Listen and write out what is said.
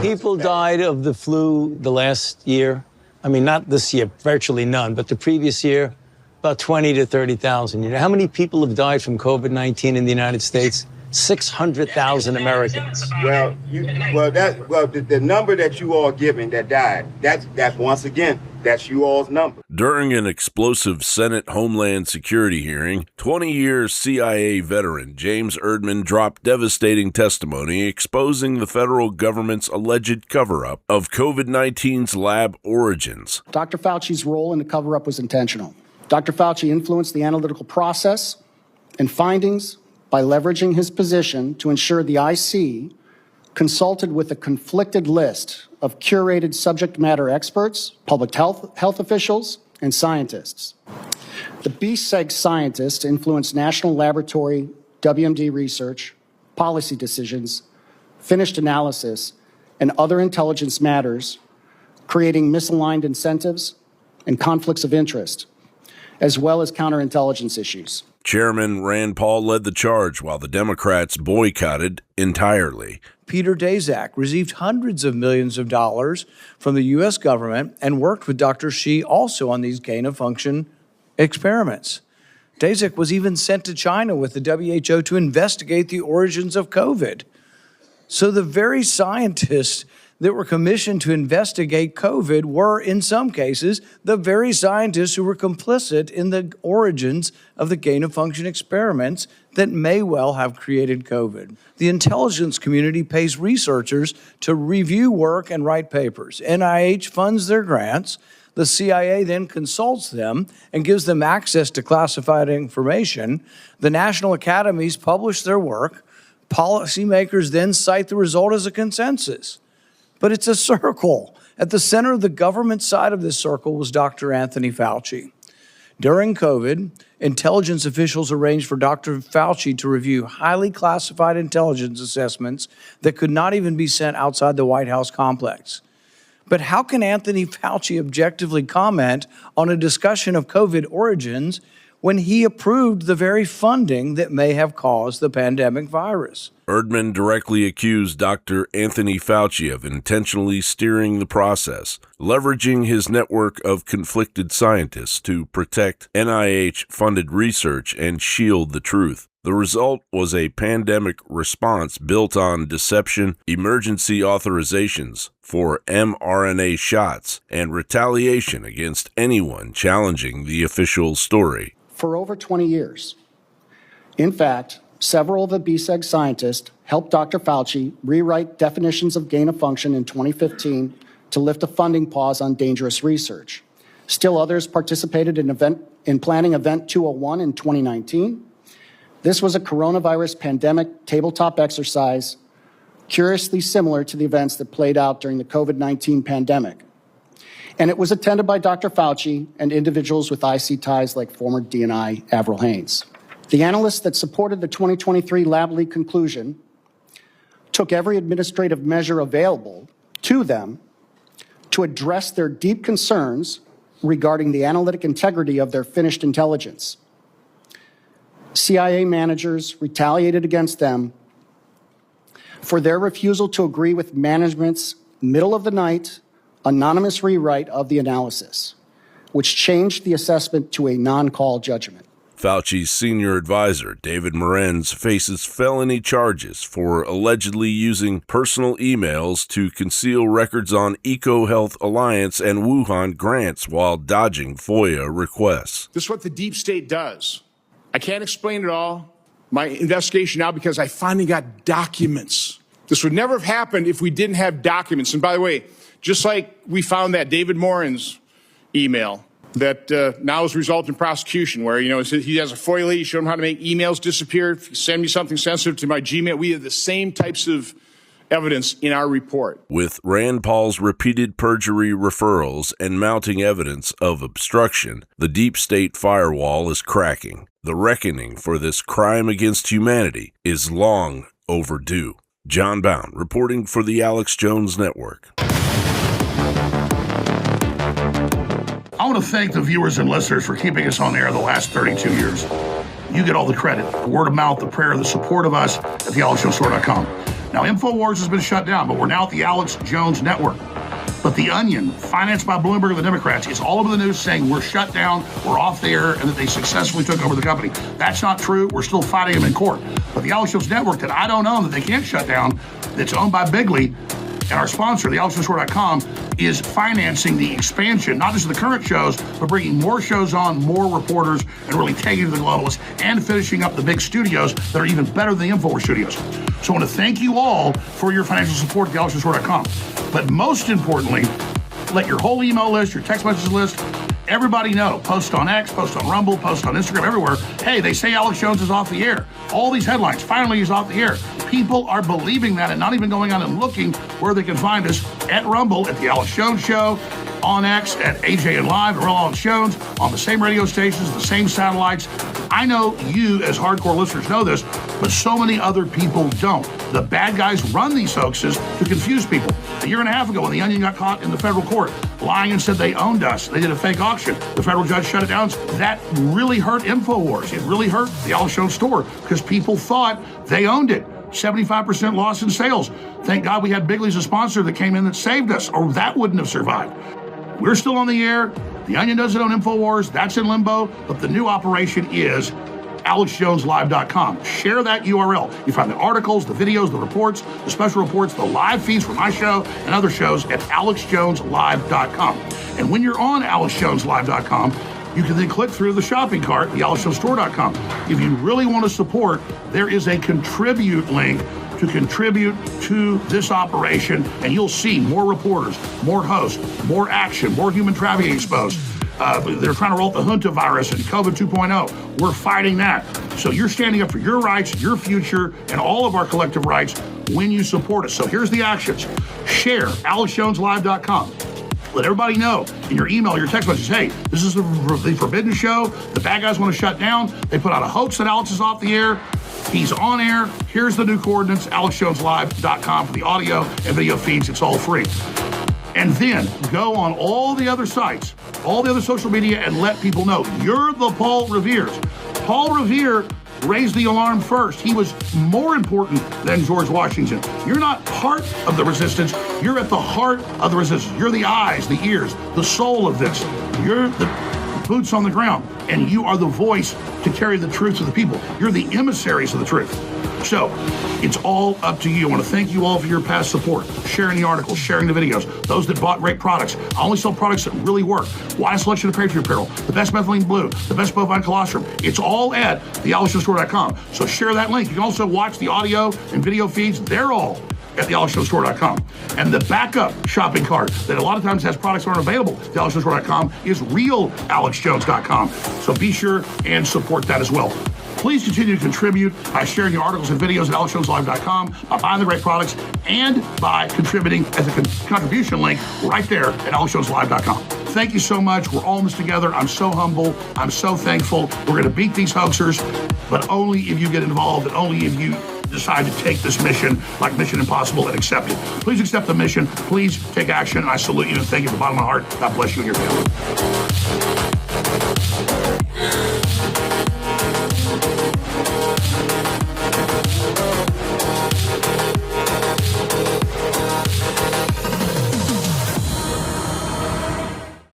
people died of the flu the last year? I mean, not this year, virtually none, but the previous year, about 20 to 30,000. You know how many people have died from COVID-19 in the United States? 600,000 Americans. The number that you all giving that died, that's once again, that's you all's number. During an explosive Senate Homeland Security hearing, 20-year CIA veteran James Erdman dropped devastating testimony exposing the federal government's alleged cover-up of COVID-19's lab origins. Dr. Fauci's role in the cover-up was intentional. Dr. Fauci influenced the analytical process and findings by leveraging his position to ensure the IC consulted with a conflicted list of curated subject matter experts, public health officials, and scientists. The BSEG scientists influenced national laboratory WMD research, policy decisions, finished analysis, and other intelligence matters, creating misaligned incentives and conflicts of interest, as well as counterintelligence issues. Chairman Rand Paul led the charge while the Democrats boycotted entirely. Peter Daszak received hundreds of millions of dollars from the U.S. government and worked with Dr. Shi also on these gain-of-function experiments. Daszak was even sent to China with the WHO to investigate the origins of COVID. So the very scientists that were commissioned to investigate COVID were, in some cases, the very scientists who were complicit in the origins of the gain-of-function experiments that may well have created COVID. The intelligence community pays researchers to review work and write papers. NIH funds their grants. The CIA then consults them and gives them access to classified information. The national academies publish their work. Policymakers then cite the result as a consensus. But it's a circle. At the center of the government side of this circle was Dr. Anthony Fauci. During COVID, intelligence officials arranged for Dr. Fauci to review highly classified intelligence assessments that could not even be sent outside the White House complex. But how can Anthony Fauci objectively comment on a discussion of COVID origins when he approved the very funding that may have caused the pandemic virus? Erdman directly accused Dr. Anthony Fauci of intentionally steering the process, leveraging his network of conflicted scientists to protect NIH-funded research and shield the truth. The result was a pandemic response built on deception, emergency authorizations for mRNA shots, and retaliation against anyone challenging the official story. For over 20 years. In fact, several of the BSEG scientists helped Dr. Fauci rewrite definitions of gain of function in 2015 to lift a funding pause on dangerous research. Still others participated in planning Event 201 in 2019. This was a coronavirus pandemic tabletop exercise, curiously similar to the events that played out during the COVID-19 pandemic. And it was attended by Dr. Fauci and individuals with IC ties like former DNI Avril Haines. The analysts that supported the 2023 lab leak conclusion took every administrative measure available to them to address their deep concerns regarding the analytic integrity of their finished intelligence. CIA managers retaliated against them for their refusal to agree with management's middle-of-the-night anonymous rewrite of the analysis, which changed the assessment to a non-call judgment. Fauci's senior advisor, David Morenz, faces felony charges for allegedly using personal emails to conceal records on EcoHealth Alliance and Wuhan grants while dodging FOIA requests. This is what the deep state does. I can't explain it all. My investigation now, because I finally got documents. This would never have happened if we didn't have documents. And by the way, just like we found that David Morenz email that now has resulted in prosecution where, he has a FOIA lead, you show him how to make emails disappear. If you send me something sensitive to my Gmail, we have the same types of evidence in our report. With Rand Paul's repeated perjury referrals and mounting evidence of obstruction, the deep state firewall is cracking. The reckoning for this crime against humanity is long overdue. John Bowne, reporting for the Alex Jones Network. I want to thank the viewers and listeners for keeping us on air the last 32 years. You get all the credit, the word of mouth, the prayer, the support of us at thealexjonestore.com. Now, InfoWars has been shut down, but we're now at the Alex Jones Network. But The Onion, financed by Bloomberg and the Democrats, is all over the news saying we're shut down, we're off the air, and that they successfully took over the company. That's not true. We're still fighting them in court. But the Alex Jones Network that I don't own, that they can't shut down, that's owned by Bigley, and our sponsor, thealexjonesreport.com, is financing the expansion, not just of the current shows, but bringing more shows on, more reporters, and really taking it to the globalists, and finishing up the big studios that are even better than the InfoWars studios. So I want to thank you all for your financial support at thealexjonesreport.com. But most importantly, let your whole email list, your text message list, everybody know. Post on X, post on Rumble, post on Instagram, everywhere. Hey, they say Alex Jones is off the air. All these headlines, finally he's off the air. People are believing that and not even going out and looking where they can find us at Rumble, at The Alex Jones Show, on X, at AJN Live, at Real Alex Jones, on the same radio stations, the same satellites. I know you as hardcore listeners know this, but so many other people don't. The bad guys run these hoaxes to confuse people. A year and a half ago, when The Onion got caught in the federal court lying and said they owned us, they did a fake auction. The federal judge shut it down. That really hurt InfoWars. It really hurt the Alex Jones store because people thought they owned it. 75% loss in sales. Thank God we had Bigley as a sponsor that came in that saved us, or that wouldn't have survived. We're still on the air. The Onion doesn't own InfoWars. That's in limbo. But the new operation is AlexJonesLive.com. Share that URL. You find the articles, the videos, the reports, the special reports, the live feeds from my show and other shows at AlexJonesLive.com. And when you're on AlexJonesLive.com, you can then click through the shopping cart, the AlexJonesStore.com. If you really want to support, there is a contribute link to contribute to this operation, and you'll see more reporters, more hosts, more action, more human trafficking exposed. They're trying to roll out the Junta virus and COVID 2.0. We're fighting that. So you're standing up for your rights, your future, and all of our collective rights when you support us. So here's the actions. Share AlexJonesLive.com. Let everybody know in your email, your text message, hey, this is the Forbidden Show. The bad guys want to shut down. They put out a hoax that Alex is off the air. He's on air. Here's the new coordinates, AlexJonesLive.com for the audio and video feeds. It's all free. And then go on all the other sites, all the other social media, and let people know you're the Paul Revere's. Paul Revere raised the alarm first. He was more important than George Washington. You're not part of the resistance. You're at the heart of the resistance. You're the eyes, the ears, the soul of this. You're the boots on the ground, and you are the voice to carry the truth to the people. You're the emissaries of the truth. So it's all up to you. I want to thank you all for your past support, sharing the articles, sharing the videos, those that bought great products. I only sell products that really work. Wide selection of Patriot apparel, the best methylene blue, the best bovine colostrum. It's all at thealexjonesstore.com. So share that link. You can also watch the audio and video feeds. They're all at thealexjonesstore.com. And the backup shopping cart that a lot of times has products that aren't available at thealexjonesstore.com is realalexjones.com. So be sure and support that as well. Please continue to contribute by sharing your articles and videos at AlexJonesLive.com, by buying the great products, and by contributing as a contribution link right there at AlexJonesLive.com. Thank you so much. We're all in this together. I'm so humble. I'm so thankful. We're going to beat these hoaxers, but only if you get involved and only if you decide to take this mission like Mission Impossible and accept it. Please accept the mission. Please take action. And I salute you and thank you from the bottom of my heart. God bless you and your family.